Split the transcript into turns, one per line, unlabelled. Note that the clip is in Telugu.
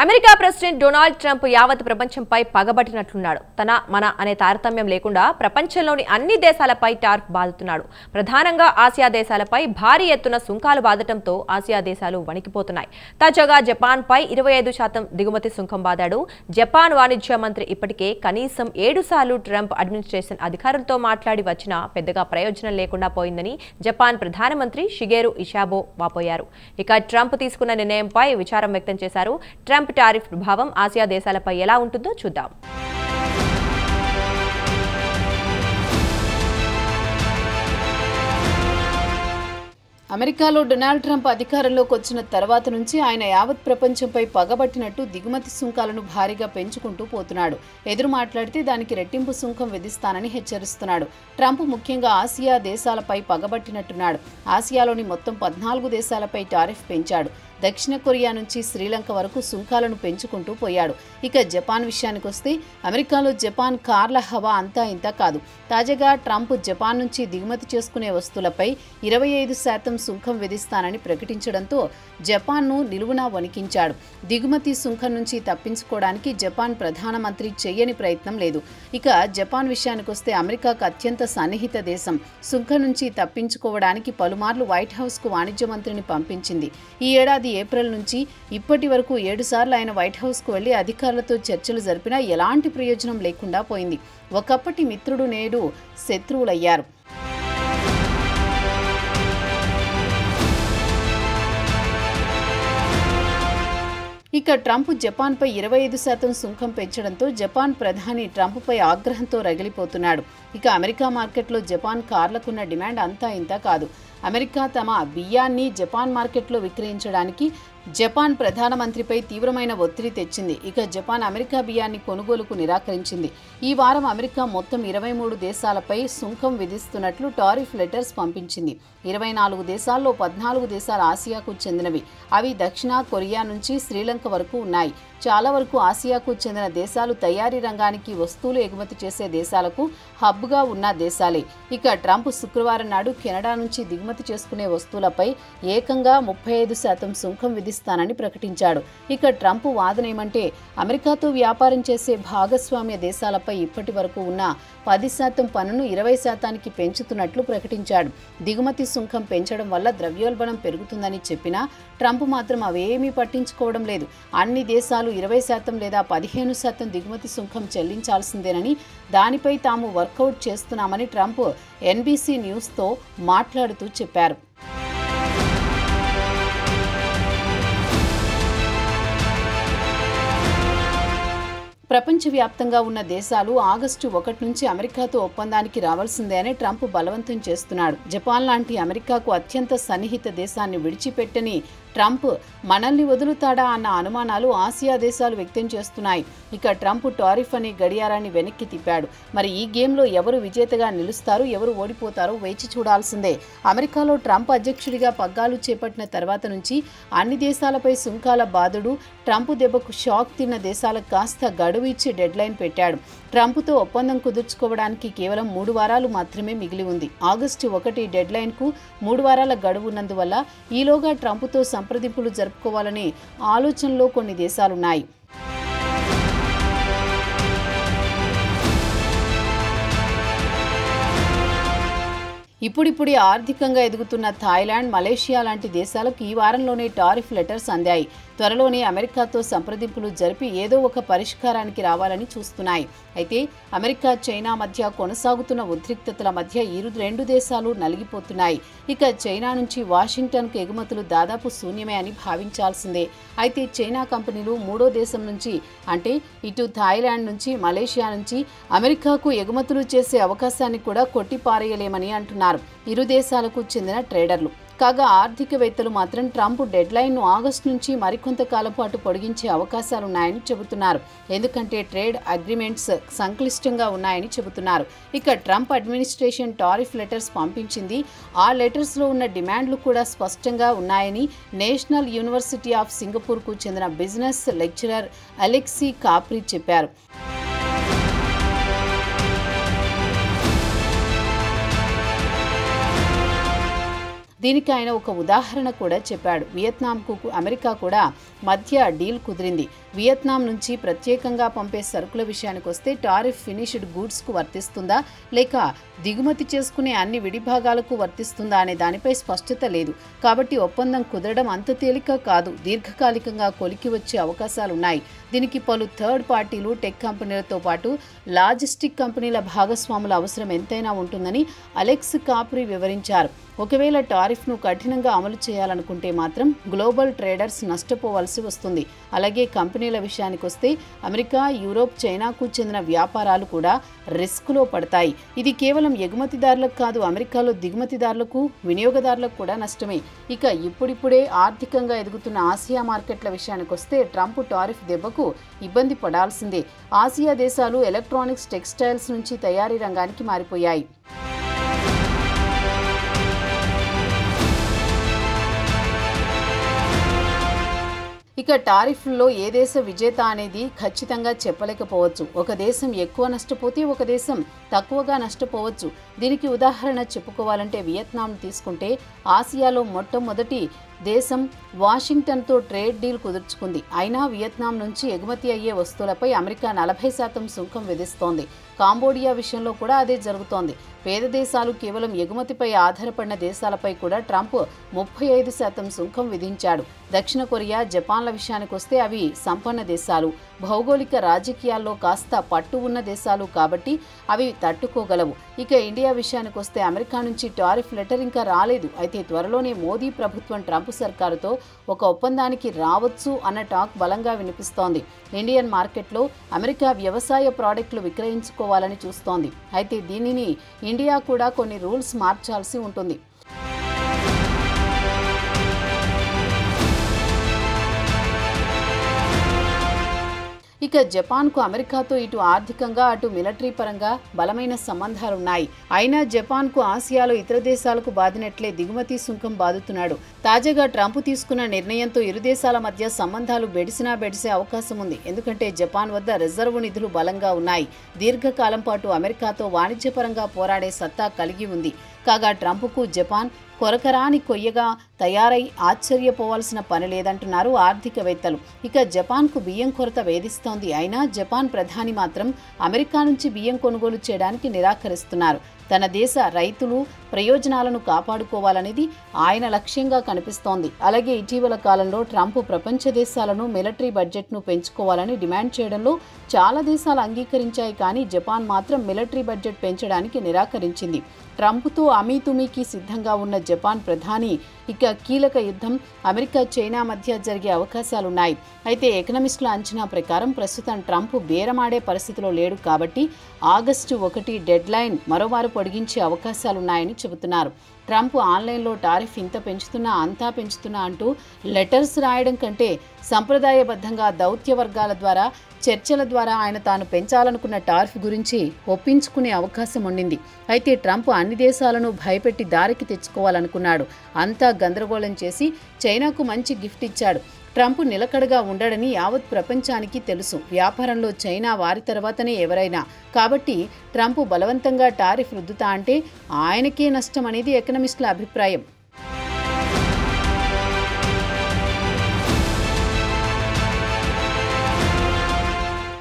అమెరికా ప్రెసిడెంట్ డొనాల్డ్ ట్రంప్ యావత్ ప్రపంచంపై పగబట్టినట్లున్నాడు. తన మన అనే తారతమ్యం లేకుండా ప్రపంచంలోని అన్ని దేశాలపై టారిఫ్ బాదుతున్నాడు. ప్రధానంగా ఆసియా దేశాలపై భారీ ఎత్తున సుంకాలు బాదటంతో ఆసియా దేశాలు వణికిపోతున్నాయి. తాజాగా జపాన్పై 25% దిగుమతి సుంకం బాదాడు. జపాన్ వాణిజ్య మంత్రి ఇప్పటికే కనీసం 7 సార్లు ట్రంప్ అడ్మినిస్ట్రేషన్ అధికారులతో మాట్లాడి వచ్చినా పెద్దగా ప్రయోజనం లేకుండా పోయిందని జపాన్ ప్రధానమంత్రి షిగేరు ఇషాబో వాపోయారు. ఇక ట్రంప్ తీసుకున్న నిర్ణయంపై విచారం వ్యక్తం చేశారు. ట్రంప్ టారిఫ్ ప్రభావం ఆసియా దేశాలపై ఎలా ఉంటుందో చూద్దాం.
అమెరికాలో డొనాల్డ్ ట్రంప్ అధికారంలోకి వచ్చిన తర్వాత నుంచి ఆయన యావత్ ప్రపంచంపై పగబట్టినట్టు దిగుమతి సుంకాలను భారీగా పెంచుకుంటూ పోతున్నాడు. ఎదురు మాట్లాడితే దానికి రెట్టింపు సుంకం విధిస్తానని హెచ్చరిస్తున్నాడు. ట్రంప్ ముఖ్యంగా ఆసియా దేశాలపై పగబట్టినట్టున్నాడు. ఆసియాలోని మొత్తం 14 దేశాలపై టారిఫ్ పెంచాడు. దక్షిణ కొరియా నుంచి శ్రీలంక వరకు సుంకాలను పెంచుకుంటూ పోయాడు. ఇక జపాన్ విషయానికి వస్తే అమెరికాలో జపాన్ కార్ల హవా అంతా ఇంత కాదు. తాజాగా ట్రంప్ జపాన్ నుంచి దిగుమతి చేసుకునే వస్తువులపై 25% సుంకం విధిస్తానని ప్రకటించడంతో జపాన్ను నిలువునా వణికించాడు. దిగుమతి సుంకం నుంచి తప్పించుకోవడానికి జపాన్ ప్రధానమంత్రి చెయ్యని ప్రయత్నం లేదు. ఇక జపాన్ విషయానికి వస్తే అమెరికాకు అత్యంత సన్నిహిత దేశం. సుంకం నుంచి తప్పించుకోవడానికి పలుమార్లు వైట్ హౌస్కు వాణిజ్య మంత్రిని పంపించింది. ఈ ఏడాది ఏప్రిల్ నుంచి ఇప్పటి వరకు 7 సార్లు ఆయన వైట్ హౌస్కు వెళ్లి అధికారులతో చర్చలు జరిపినా ఎలాంటి ప్రయోజనం లేకుండా పోయింది. ఒకప్పటి మిత్రుడు నేడు శత్రువులయ్యారు. ఇక ట్రంప్ జపాన్పై 25% సుంకం పెంచడంతో జపాన్ ప్రధాని ట్రంప్పై ఆగ్రహంతో రగిలిపోతున్నాడు. ఇక అమెరికా మార్కెట్లో జపాన్ కార్లకున్న డిమాండ్ అంతా ఇంత కాదు. అమెరికా తమ బియ్యాన్ని జపాన్ మార్కెట్లో విక్రయించడానికి జపాన్ ప్రధానమంత్రిపై తీవ్రమైన ఒత్తిడి తెచ్చింది. ఇక జపాన్ అమెరికా బియ్యాన్ని కొనుగోలుకు నిరాకరించింది. ఈ వారం అమెరికా మొత్తం 23 దేశాలపై సుంకం విధిస్తున్నట్లు టారిఫ్ లెటర్స్ పంపించింది. 24 దేశాల్లో 14 దేశాలు ఆసియాకు చెందినవి. అవి దక్షిణ కొరియా నుంచి శ్రీలంక వరకు ఉన్నాయి. చాలా వరకు ఆసియాకు చెందిన దేశాలు తయారీ రంగానికి వస్తువులు ఎగుమతి చేసే దేశాలకు హబ్గా ఉన్న దేశాలే. ఇక ట్రంప్ శుక్రవారం నాడు కెనడా నుంచి దిగుమతి చేసుకునే వస్తువులపై ఏకంగా 35% సుంకం విధిస్తానని ప్రకటించాడు. ఇక ట్రంప్ వాదన ఏమంటే అమెరికాతో వ్యాపారం చేసే భాగస్వామ్య దేశాలపై ఇప్పటి వరకు ఉన్న 10% పన్నును 20%కి పెంచుతున్నట్లు ప్రకటించాడు. దిగుమతి సుంకం పెంచడం వల్ల ద్రవ్యోల్బణం పెరుగుతుందని చెప్పినా ట్రంప్ మాత్రం అవేమీ పట్టించుకోవడం లేదు. అన్ని దేశాలు 20% లేదా 15% దిగుమతి సుంకం చెల్లించాల్సిందేనని, దానిపై తాము వర్కౌట్ చేస్తున్నామని ట్రంప్ NBC న్యూస్తో మాట్లాడుతూ చెప్పారు. ప్రపంచవ్యాప్తంగా ఉన్న దేశాలు ఆగస్టు 1 నుంచి అమెరికాతో ఒప్పందానికి రావాల్సిందే అని ట్రంప్ బలవంతం చేస్తున్నాడు. జపాన్ లాంటి అమెరికాకు అత్యంత సన్నిహిత దేశాన్ని విడిచిపెట్టని ట్రంప్ మనల్ని వదులుతాడా అన్న అనుమానాలు ఆసియా దేశాలు వ్యక్తం చేస్తున్నాయి. ఇక ట్రంప్ టారిఫ్ అనే గడియారాన్ని వెనక్కి తిప్పాడు. మరి ఈ గేమ్లో ఎవరు విజేతగా నిలుస్తారో ఎవరు ఓడిపోతారో వేచి చూడాల్సిందే. అమెరికాలో ట్రంప్ అధ్యక్షుడిగా పగ్గాలు చేపట్టిన తర్వాత నుంచి అన్ని దేశాలపై సుంకాల బాదుడు. ట్రంప్ దెబ్బకు షాక్ తిన్న దేశాలకు కాస్త గడువు ఇచ్చి డెడ్లైన్ పెట్టాడు. ట్రంప్తో ఒప్పందం కుదుర్చుకోవడానికి కేవలం 3 వారాలు మాత్రమే మిగిలి ఉంది. ఆగస్టు 1 డెడ్లైన్కు 3 వారాల గడువు ఉన్నందువల్ల ఈలోగా ట్రంప్తో సంప్రదింపులు జరుపుకోవాలనే ఆలోచనలో కొన్ని దేశాలున్నాయి. ఇప్పుడిప్పుడే ఆర్థికంగా ఎదుగుతున్న థాయిలాండ్, మలేషియా లాంటి దేశాలకు ఈ వారంలోనే టారిఫ్ లెటర్స్ అందాయి. త్వరలోనే అమెరికాతో సంప్రదింపులు జరిపి ఏదో ఒక పరిష్కారానికి రావాలని చూస్తున్నాయి. అయితే అమెరికా, చైనా మధ్య కొనసాగుతున్న ఉద్రిక్తతల మధ్య ఈ 2 దేశాలు నలిగిపోతున్నాయి. ఇక చైనా నుంచి వాషింగ్టన్కు ఎగుమతులు దాదాపు శూన్యమే అని భావించాల్సిందే. అయితే చైనా కంపెనీలు 3వ దేశం నుంచి అంటే ఇటు థాయిలాండ్ నుంచి, మలేషియా నుంచి అమెరికాకు ఎగుమతులు చేసే అవకాశాన్ని కూడా కొట్టిపారేయలేమని అంటున్నారు ఇరు దేశాలకు చెందిన ట్రేడర్లు. కాగా ఆర్థికవేత్తలు మాత్రం ట్రంప్ డెడ్లైన్ను ఆగస్టు నుంచి మరికొంతకాలం పాటు పొడిగించే అవకాశాలున్నాయని చెబుతున్నారు. ఎందుకంటే ట్రేడ్ అగ్రిమెంట్స్ సంక్లిష్టంగా ఉన్నాయని చెబుతున్నారు. ఇక ట్రంప్ అడ్మినిస్ట్రేషన్ టారిఫ్ లెటర్స్ పంపించింది. ఆ లెటర్స్లో ఉన్న డిమాండ్లు కూడా స్పష్టంగా ఉన్నాయని నేషనల్ యూనివర్సిటీ ఆఫ్ సింగపూర్కు చెందిన బిజినెస్ లెక్చరర్ అలెక్సీ కాప్రీ చెప్పారు. దీనికి ఆయన ఒక ఉదాహరణ కూడా చెప్పాడు. వియత్నాంకు అమెరికా కూడా మధ్య డీల్ కుదిరింది. వియత్నాం నుంచి ప్రత్యేకంగా పంపే సరుకుల విషయానికి వస్తే టారిఫ్ ఫినిష్డ్ గూడ్స్కు వర్తిస్తుందా లేక దిగుమతి చేసుకునే అన్ని విడిభాగాలకు వర్తిస్తుందా అనే దానిపై స్పష్టత లేదు. కాబట్టి ఒప్పందం కుదరడం అంత తేలిక కాదు. దీర్ఘకాలికంగా కొలికి వచ్చే అవకాశాలున్నాయి. దీనికి పలు థర్డ్ పార్టీలు, టెక్ కంపెనీలతో పాటు లాజిస్టిక్ కంపెనీల భాగస్వాముల అవసరం ఎంతైనా ఉంటుందని అలెక్స్ కాప్రీ వివరించారు. ఒకవేళ టారిఫ్ను కఠినంగా అమలు చేయాలనుకుంటే మాత్రం గ్లోబల్ ట్రేడర్స్ నష్టపోవాల్సి వస్తుంది. అలాగే కంపెనీల విషయానికి వస్తే అమెరికా, యూరోప్, చైనాకు చెందిన వ్యాపారాలు కూడా రిస్కులో పడతాయి. ఇది కేవలం ఎగుమతిదారులకు కాదు, అమెరికాలో దిగుమతిదారులకు, వినియోగదారులకు కూడా నష్టమే. ఇక ఇప్పుడిప్పుడే ఆర్థికంగా ఎదుగుతున్న ఆసియా మార్కెట్ల విషయానికి వస్తే ట్రంప్ టారిఫ్ దెబ్బకు ఇబ్బంది పడాల్సిందే. ఆసియా దేశాలు ఎలక్ట్రానిక్స్, టెక్స్టైల్స్ నుంచి తయారీ రంగానికి మారిపోయాయి. ఇక టారిఫ్లో ఏ దేశ విజేత అనేది ఖచ్చితంగా చెప్పలేకపోవచ్చు. ఒక దేశం ఎక్కువ నష్టపోతే ఒక దేశం తక్కువగా నష్టపోవచ్చు. దీనికి ఉదాహరణ చెప్పుకోవాలంటే వియత్నాం తీసుకుంటే ఆసియాలో మొట్టమొదటి దేశం వాషింగ్టన్తో ట్రేడ్ డీల్ కుదుర్చుకుంది. అయినా వియత్నాం నుంచి ఎగుమతి అయ్యే వస్తువులపై అమెరికా 40% సుంకం విధిస్తోంది. కాంబోడియా విషయంలో కూడా అదే జరుగుతోంది. పేద దేశాలు కేవలం ఎగుమతిపై ఆధారపడిన దేశాలపై కూడా ట్రంప్ 35% సుంకం విధించాడు. దక్షిణ కొరియా, జపాన్ల విషయానికి వస్తే అవి సంపన్న దేశాలు, భౌగోళిక రాజకీయాల్లో కాస్త పట్టు ఉన్న దేశాలు కాబట్టి అవి తట్టుకోగలవు. ఇక ఇండియా విషయానికి వస్తే అమెరికా నుంచి టారిఫ్ లెటర్ ఇంకా రాలేదు. అయితే త్వరలోనే మోదీ ప్రభుత్వం ట్రంప్ సర్కారుతో ఒక ఒప్పందానికి రావచ్చు అన్న టాక్ బలంగా వినిపిస్తోంది. ఇండియన్ మార్కెట్లో అమెరికా వ్యవసాయ ప్రాడక్టులు విక్రయించుకోవాలని చూస్తోంది. అయితే దీనిని ఇండియా కూడా కొన్ని రూల్స్ మార్చాల్సి ఉంటుంది. ఇక జపాన్కు అమెరికాతో ఇటు ఆర్థికంగా అటు మిలిటరీ పరంగా బలమైన సంబంధాలున్నాయి. అయినా జపాన్కు ఆసియాలో ఇతర దేశాలకు బాదినట్లే దిగుమతి సుంకం బాదుతున్నాడు. తాజాగా ట్రంప్ తీసుకున్న నిర్ణయంతో ఇరు దేశాల మధ్య సంబంధాలు బెడిసే అవకాశం ఉంది. ఎందుకంటే జపాన్ వద్ద రిజర్వు నిధులు బలంగా ఉన్నాయి. దీర్ఘకాలం పాటు అమెరికాతో వాణిజ్యపరంగా పోరాడే సత్తా కలిగి ఉంది. కాగా ట్రంప్కు జపాన్ కొరకరాని కొయ్యగా తయారై ఆశ్చర్యపోవాల్సిన పని లేదంటున్నారు ఆర్థికవేత్తలు. ఇక జపాన్కు బియ్యం కొరత వేధిస్తోంది. అయినా జపాన్ ప్రధాని మాత్రం అమెరికా నుంచి బియ్యం కొనుగోలు చేయడానికి నిరాకరిస్తున్నారు. తన దేశ రైతులు ప్రయోజనాలను కాపాడుకోవాలనేది ఆయన లక్ష్యంగా కనిపిస్తోంది. అలాగే ఇటీవల కాలంలో ట్రంప్ ప్రపంచ దేశాలను మిలిటరీ బడ్జెట్ను పెంచుకోవాలని డిమాండ్ చేయడంలో చాలా దేశాలు అంగీకరించాయి. కానీ జపాన్ మాత్రం మిలిటరీ బడ్జెట్ పెంచడానికి నిరాకరించింది. ట్రంప్తో అమీతుమీకి సిద్ధంగా ఉన్న జపాన్ ప్రధాని ఇక కీలక యుద్ధం అమెరికా, చైనా మధ్య జరిగే అవకాశాలున్నాయి. అయితే ఎకనమిస్టుల అంచనా ప్రకారం ప్రస్తుతం ట్రంప్ బేరమాడే పరిస్థితిలో లేడు. కాబట్టి ఆగస్టు 1 డెడ్ లైన్ మరోమారు పొడిగించే అవకాశాలున్నాయని చెబుతున్నారు. ట్రంప్ ఆన్లైన్లో టారిఫ్ ఇంత పెంచుతున్నా అంతా పెంచుతున్నా అంటూ లెటర్స్ రాయడం కంటే సంప్రదాయబద్ధంగా దౌత్య వర్గాల ద్వారా చర్చల ద్వారా ఆయన తాను పెంచాలనుకున్న టారిఫ్ గురించి ఒప్పించుకునే అవకాశం ఉండింది. అయితే ట్రంప్ అన్ని దేశాలను భయపెట్టి దారికి తెచ్చుకోవాలనుకున్నాడు. అంతా గందరగోళం చేసి చైనాకు మంచి గిఫ్ట్ ఇచ్చాడు. ట్రంప్ నిలకడగా ఉండడని యావత్ ప్రపంచానికి తెలుసు. వ్యాపారంలో చైనా వారి తర్వాతనే ఎవరైనా. కాబట్టి ట్రంప్ బలవంతంగా టారిఫ్ రుద్దుతా అంటే ఆయనకే నష్టం అనేది ఎకనమిస్టుల అభిప్రాయం.